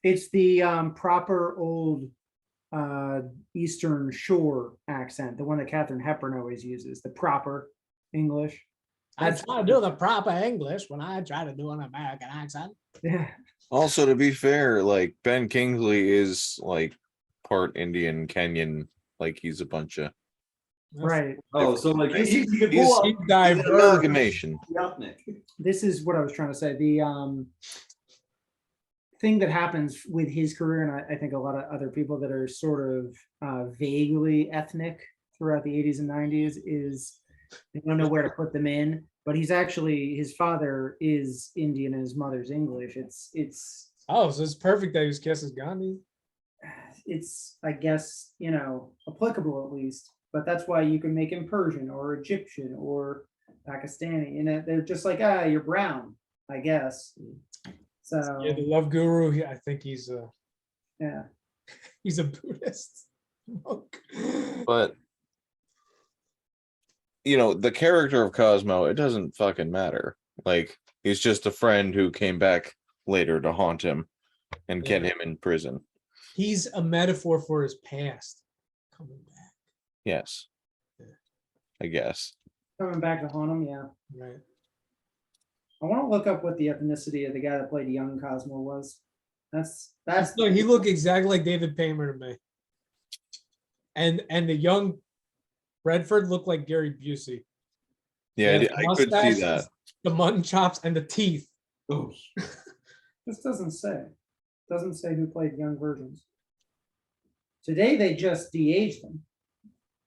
It's the proper old Eastern Shore accent, the one that Katharine Hepburn always uses, the proper English. I try to do the proper English when I try to do an American accent. Yeah. Also, to be fair, like Ben Kingsley is like part Indian, Kenyan, like he's a bunch of Right. Oh, so like he could He's- pull Deep up dive. amalgamation. the ethnic. This is what I was trying to say. The thing that happens with his career, and I think a lot of other people that are sort of vaguely ethnic throughout the 80s and 90s, is They don't know where to put them in, but he's actually, his father is Indian and his mother's English. It's Oh, so it's perfect that he was cast as Gandhi. I guess, applicable at least, but that's why you can make him Persian or Egyptian or Pakistani, they're just like, you're brown, I guess. So, Yeah, the love guru. I think he's a yeah. Buddhist monk. But the character of Cosmo, it doesn't fucking matter. Like, he's just a friend who came back later to haunt him and get him in prison. He's a metaphor for his past coming back. Yes. Yeah. I guess. Coming back to haunt him, yeah. Right. I want to look up what the ethnicity of the guy that played young Cosmo was. That's No, he looked exactly like David Paymer to me. And the young Redford looked like Gary Busey. Yeah, The I could see mustache, that. The mutton chops and the teeth. Oh, This doesn't say. Doesn't say who played young versions. Today they just de-aged them.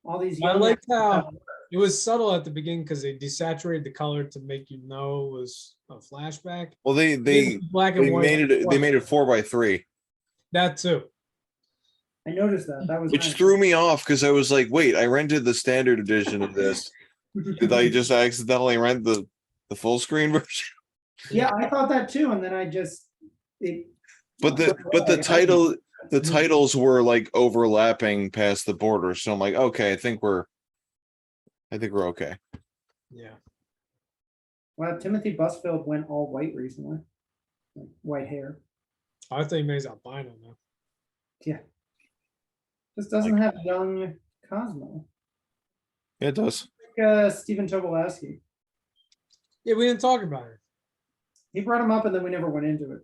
All these I young. liked how it was subtle at the beginning because they desaturated the color to make you know it was a flashback. Well, they Black and white. made it 4:3, That too. I noticed that. That was which nice. threw me off because I was like, wait, I rented the standard edition of this. Did I just accidentally rent the full screen version? Yeah, I thought that too, and then But the titles were like overlapping past the border, so I'm like, okay, I think we're okay. Yeah. Well, Timothy Busfield went all white recently. Like, white hair. I think he's albino now. Yeah. Just doesn't have young Cosmo. Yeah, it does. Like Stephen Tobolowsky. Yeah, we didn't talk about it. He brought him up and then we never went into it.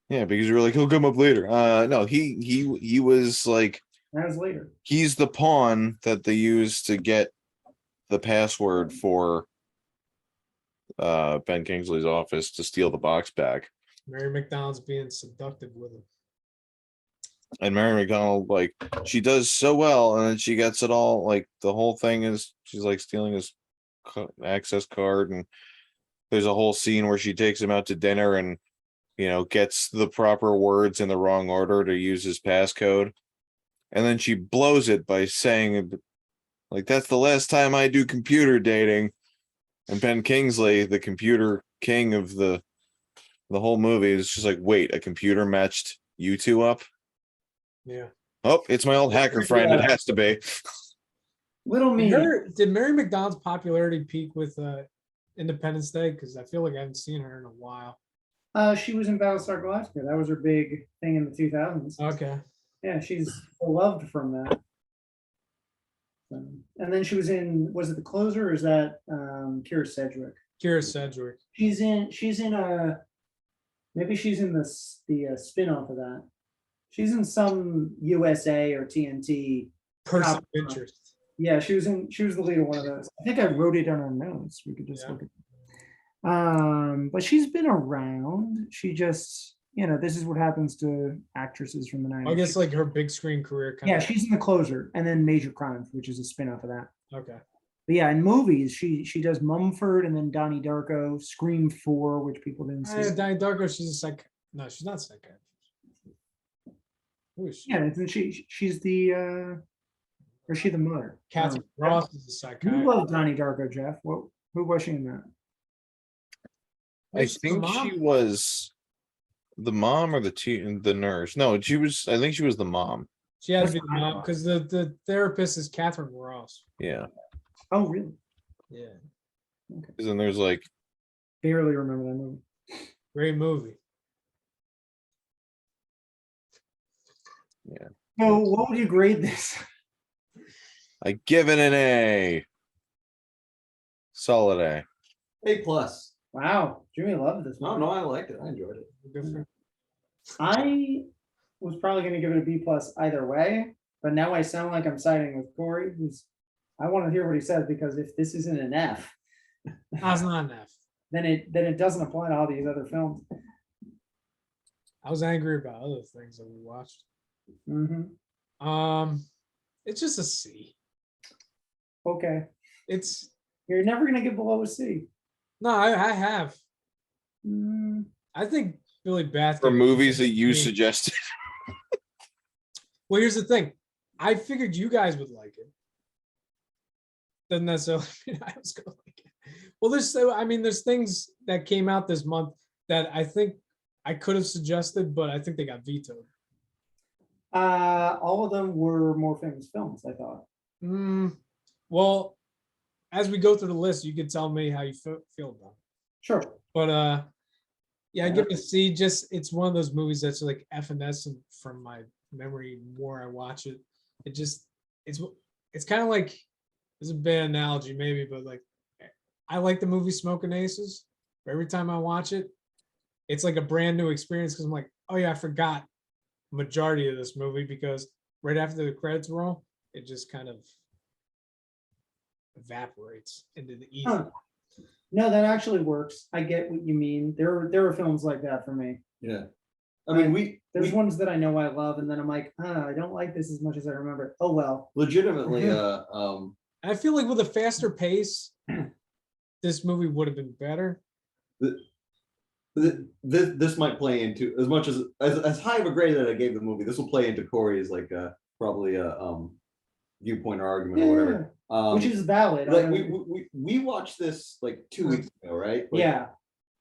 Yeah, because you're like, he'll come up later. No, he was like, That was later. he's the pawn that they use to get the password for Ben Kingsley's office to steal the box back. Mary McDonald's being seductive with him. And Mary McDonald, like, she does so well, and then she gets it all. Like, the whole thing is she's like stealing his access card, and there's a whole scene where she takes him out to dinner and gets the proper words in the wrong order to use his passcode, and then she blows it by saying, like, that's the last time I do computer dating. And Ben Kingsley, the computer king of the whole movie, is just like, wait, a computer matched you two up? Yeah. Oh, it's my old hacker friend. It has to be. Little me. Did Mary McDonald's popularity peak with Independence Day? Because I feel like I haven't seen her in a while. She was in Battlestar Galactica. That was her big thing in the 2000s. Okay. Yeah, she's beloved from that. And then she was in, was it The Closer or is that Kira Sedgwick? Kira Sedgwick. She's in maybe she's in the spin-off of that. She's in some USA or TNT Person of interest. Yeah, she was the lead of one of those. I think I wrote it on our notes. We could just look at it. But she's been around. She just, this is what happens to actresses from the 90s. I guess like her big screen career Yeah, she's in The Closer and then Major Crimes, which is a spin-off of that. Okay. But yeah, in movies, she does Mumford and then Donnie Darko, Scream 4, which people didn't see. Donnie Darko, she's a no, she's not psychiatrist. Who is she? Yeah, and she's the or is she the mother? Catherine Ross is a psychiatrist. You love Donnie Darko, Jeff. Who was she in that? I think she was the mom or the nurse. No, she was. I think she was the mom. She had to be the mom because the therapist is Catherine Ross. Yeah. Oh, really? Yeah. Okay. And there's like, Barely remember that movie. Great movie. yeah. So, what would you grade this? I give it an A. Solid A. A+. Wow, Jimmy loved this No, movie. no, I liked it. I enjoyed it. Good for- I was probably going to give it a B+ either way, but now I sound like I'm siding with Corey. I want to hear what he says because if this isn't an F, That's not enough. then it doesn't apply to all these other films. I was angry about other things that we watched. Mm-hmm. It's just a C. Okay. It's You're never gonna get below a C. No, I have. Mm, I think Billy Bathgate. For movies that you Me. suggested. Well, here's the thing. I figured you guys would like it. Doesn't necessarily mean I was gonna like it. Well, there's things that came out this month that I think I could have suggested, but I think they got vetoed. all of them were more famous films, I thought. Well, as we go through the list, you can tell me how you feel about it. Sure. But yeah, I give it a C. Just it's one of those movies that's like evanescent from my memory. The more I watch it, it's kind of like, it's a bad analogy maybe, but like I like the movie Smoking Aces. But every time I watch it, it's like a brand new experience because I'm like, oh yeah, I forgot majority of this movie because right after the credits roll, it just kind of evaporates into the ether. Huh. No, that actually works. I get what you mean. There are films like that for me. Yeah. I mean, There's ones that I know I love, and then I'm like, I don't like this as much as I remember. Oh well. legitimately, I feel like with a faster pace, this movie would have been better. this might play into as much as high of a grade that I gave the movie. This will play into Corey's like probably a viewpoint or argument or whatever. Which is valid. Like we watched this like 2 weeks ago, right? Like, yeah.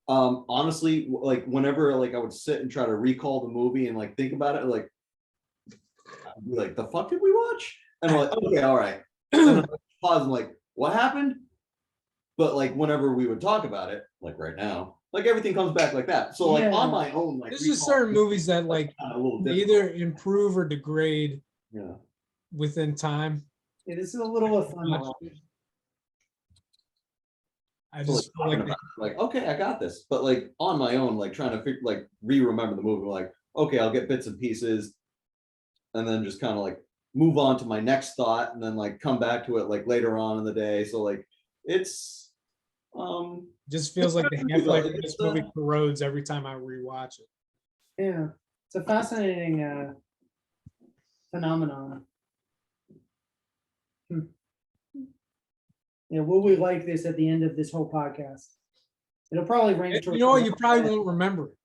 Honestly, like whenever like I would sit and try to recall the movie and like think about it, like I'd be like, the fuck did we watch? And I'm like, okay, all right. And then I pause and like, what happened? But like whenever we would talk about it, like right now, like everything comes back like that. So like on my own, like there's just certain movies that like a little either improve or degrade within time. It is a little ephemeral. I just feel like okay, I got this. But like on my own, like trying to like re-remember the movie, like okay, I'll get bits and pieces, and then just kind of like move on to my next thought, and then like come back to it like later on in the day. So like it's just feels like the half-life of this movie corrodes every time I rewatch it. Yeah, it's a fascinating phenomenon. Yeah, will we like this at the end of this whole podcast? It'll probably rank towards. You know what? You probably won't remember it.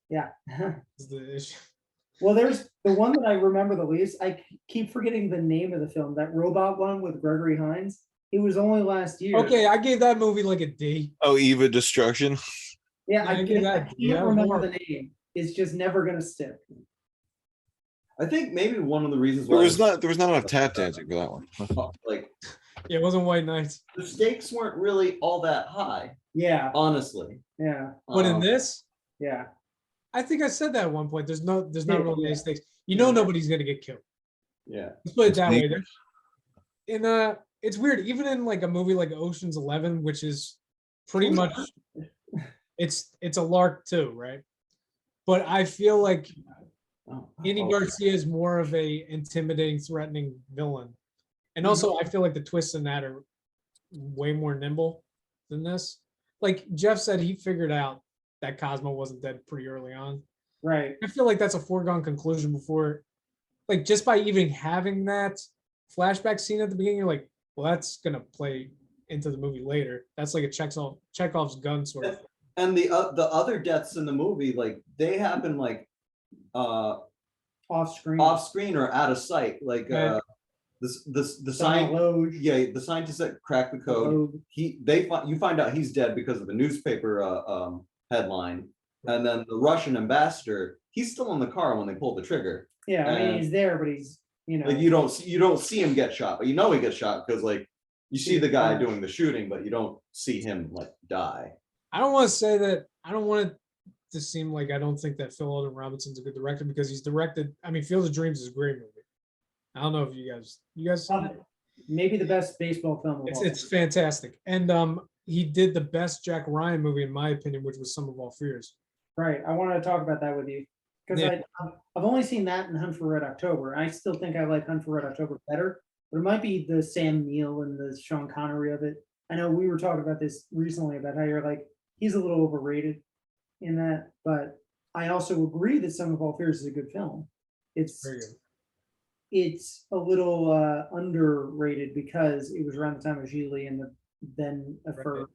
Yeah. Is the issue. Well, there's the one that I remember the least. I keep forgetting the name of the film. That robot one with Gregory Hines. It was only last year. Okay, I gave that movie like a D. Oh, Eva Destruction. Yeah, I I gave can't remember the name. It's just never gonna stick. I think maybe one of the reasons There why was not enough tap dancing for that one. like Yeah, it wasn't White Knights. the stakes weren't really all that high, Yeah, honestly. yeah, But in this, yeah. I think I said that at one point. There's not really any stakes. You Yeah. know nobody's gonna get killed. Yeah. Let's put it that way. It's weird, even in like a movie like Ocean's 11, which is pretty much it's a lark too, right? But I feel like Andy Garcia is more of a intimidating, threatening villain. And also I feel like the twists in that are way more nimble than this. Like Jeff said, he figured out that Cosmo wasn't dead pretty early on. Right. I feel like that's a foregone conclusion before, like just by even having that flashback scene at the beginning, you're like, well, that's gonna play into the movie later. That's like a Chekhov's gun sort of. And the other deaths in the movie, like they happen like Off screen. or out of sight. Like Right. the sign, the scientist that cracked the code. You find out he's dead because of a newspaper headline, and then the Russian ambassador, he's still in the car when they pull the trigger. Yeah, I mean he's there, but he's like you don't see him get shot, but you know he gets shot because like you see the guy doing the shooting, but you don't see him like die. I don't want to say that. I don't want it to seem like I don't think that Phil Alden Robinson's a good director because he's directed. I mean, Field of Dreams is a great movie. I don't know if you guys saw it. Maybe the best baseball film. It's fantastic, and he did the best Jack Ryan movie in my opinion, which was Sum of All Fears. Right. I wanted to talk about that with you because I've only seen that and Hunt for Red October. I still think I like Hunt for Red October better, but it might be the Sam Neill and the Sean Connery of it. I know we were talking about this recently about how you're like, he's a little overrated in that, but I also agree that Sum of All Fears is a good film. It's Very good. It's a little underrated because it was around the time of Gigli and the than for Right.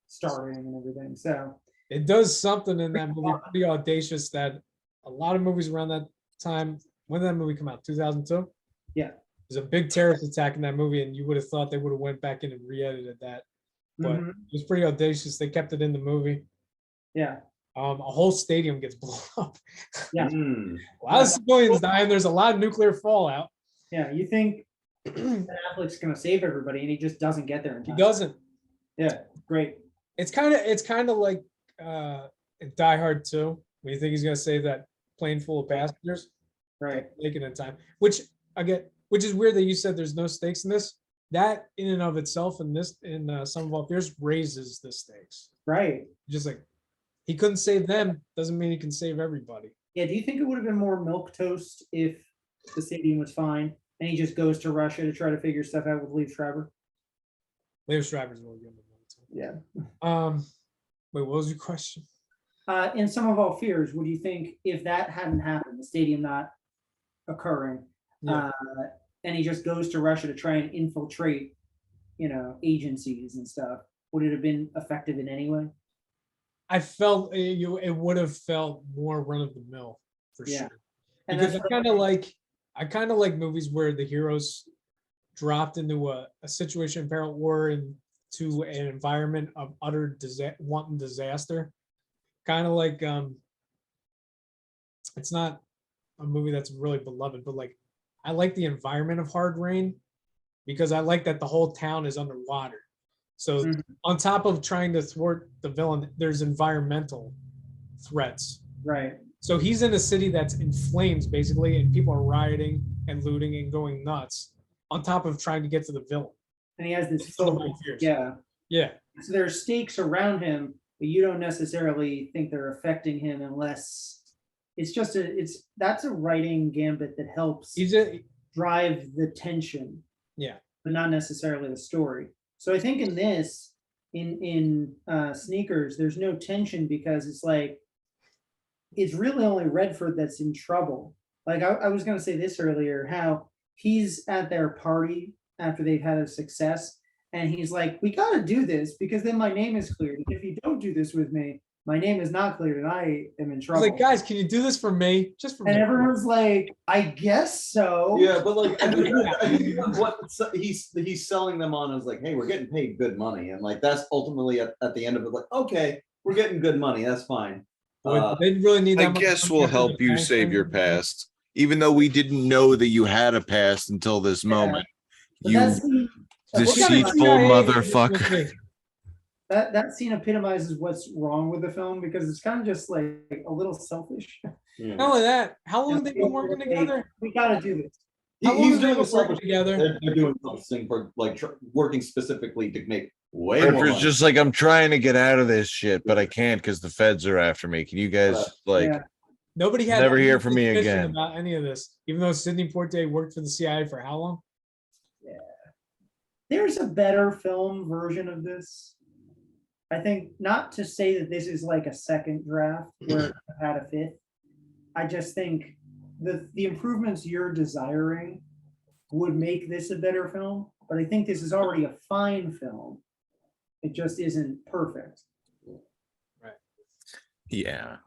starting and everything. So It does something in that movie pretty audacious that a lot of movies around that time. When did that movie come out? 2002. yeah. There's a big terrorist attack in that movie, and you would have thought they would have went back in and re-edited that, but Mhm. it was pretty audacious. They kept it in the movie. Yeah. A whole stadium gets blown up. Yeah. Mm. A lot of civilians die, and there's a lot of nuclear fallout. Yeah. You think Ben Affleck's gonna save everybody, and he just doesn't get there in He time. doesn't. Yeah. Great. It's kind of like in Die Hard 2, when you think he's gonna save that plane full of passengers, Right. make it in time. Which which is weird that you said there's no stakes in this. That in and of itself, in Some of Our Fears, raises the stakes. Right. Just like he couldn't save them, doesn't mean he can save everybody. Yeah. Do you think it would have been more milquetoast if the stadium was fine and he just goes to Russia to try to figure stuff out with Liev Schreiber? Liev Schreiber's really good. Yeah. Wait, what was your question? In Some of All Fears, would you think if that hadn't happened, the stadium not occurring, Yeah. and he just goes to Russia to try and infiltrate, agencies and stuff, would it have been effective in any way? I felt it would have felt more run of the mill for Yeah. sure. And Because that's I kind of like movies where the heroes dropped into a situation of peril or into an environment of utter wanton disaster. Kind of like it's not a movie that's really beloved, but like I like the environment of Hard Rain because I like that the whole town is underwater. So Mhm. on top of trying to thwart the villain, there's environmental threats. right. So he's in a city that's in flames basically, and people are rioting and looting and going nuts. On top of trying to get to the villain. And he has this Some of my focus. fears. Yeah. Yeah, So there are stakes around him, but you don't necessarily think they're affecting him unless that's a writing gambit that helps he's a drive the tension, yeah. but not necessarily the story. So I think in this, in Sneakers, there's no tension because it's like it's really only Redford that's in trouble. Like I was gonna say this earlier, how he's at their party after they've had a success, and he's like, "We got to do this because then my name is cleared. If you don't do this with me, my name is not cleared, and I am in He's trouble." like, guys, can you do this for me? Just for and me. everyone's like, "I guess so." Yeah, but like I think what he's selling them on is like, hey, we're getting paid good money, and like that's ultimately at the end of it, like, okay, we're getting good money, that's fine. Boy, they didn't really need that I much guess money we'll after help the you bank save your thing. past, even though we didn't know that you had a past until this moment. But You that scene, deceitful CIA motherfucker. that scene epitomizes what's wrong with the film because it's kind of just like a little selfish. Yeah. Not only that, how long have they been working together? We got to do this. How long He's have they doing been the selfish working together? They're doing something for like working specifically to make way more Redford's money. just like, I'm trying to get out of this shit, but I can't because the feds are after me. Can you guys like Yeah. Nobody had never any hear from me suspicion again? about any of this, even though Sidney Poitier worked for the CIA for how long? There's a better film version of this. I think not to say that this is like a second draft where it had a fifth. I just think the improvements you're desiring would make this a better film, but I think this is already a fine film. It just isn't perfect. Yeah.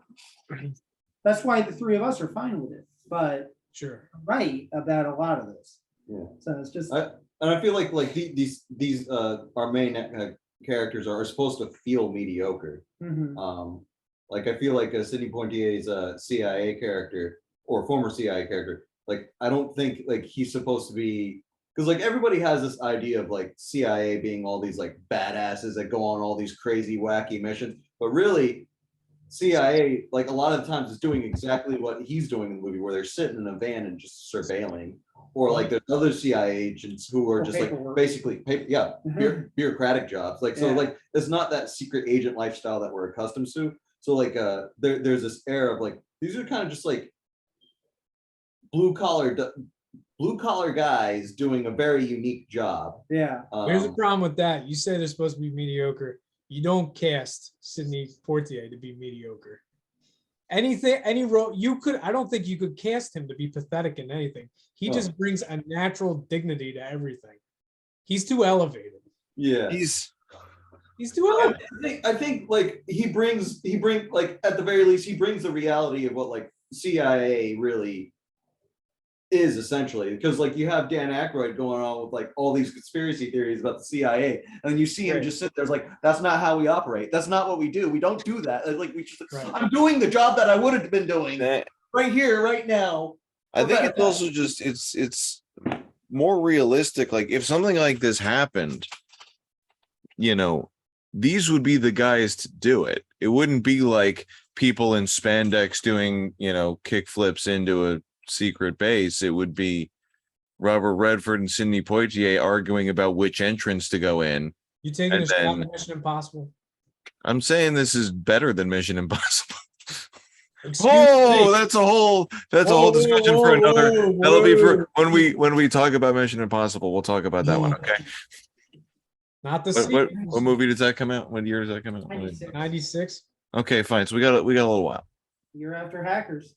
That's why the three of us are fine with it, but Sure. right about a lot of this. Yeah. So it's just And I feel like these our main characters are supposed to feel mediocre. mhm. Like I feel like Sidney Poitier's CIA character or former CIA character. Like I don't think like he's supposed to be, because like everybody has this idea of like CIA being all these like badasses that go on all these crazy wacky missions, but really CIA like a lot of times is doing exactly what he's doing in the movie, where they're sitting in a van and just surveilling. Or like there's other CIA agents who are Or just like paperwork. basically bureaucratic jobs. Like so Yeah. like it's not that secret agent lifestyle that we're accustomed to. So like there's this air of like these are kind of just like blue collar guys doing a very unique job. Yeah. Here's the problem with that. You say they're supposed to be mediocre. You don't cast Sidney Poitier to be mediocre. Any role I don't think you could cast him to be pathetic in anything. He just brings a natural dignity to everything. He's too elevated. Yeah. He's doing I think like he brings like at the very least he brings the reality of what like CIA really is essentially, because like you have Dan Aykroyd going on with like all these conspiracy theories about the CIA, and then you see him Right. just sit there, it's like that's not how we operate. That's not what we do. We don't do that. Like we just, Right. I'm doing the job that I would have been doing That- right here, right now. I Or think better it's also just it's more realistic. Like if something like this happened, you know, these would be the guys to do it. It wouldn't be like people in spandex doing, you know, kick flips into a secret base. It would be Robert Redford and Sidney Poitier arguing about which entrance to go in. You taking And a shot then- at Mission Impossible? I'm saying this is better than Mission Impossible. Excuse Oh, me. that's a whole Whoa, discussion whoa, for another. whoa, That'll be for whoa. when we talk about Mission Impossible. We'll talk about that one. Okay. Not the What movie does that come out? What year does that come out? 96. 96. Okay, fine. So we got a little while. You're after hackers.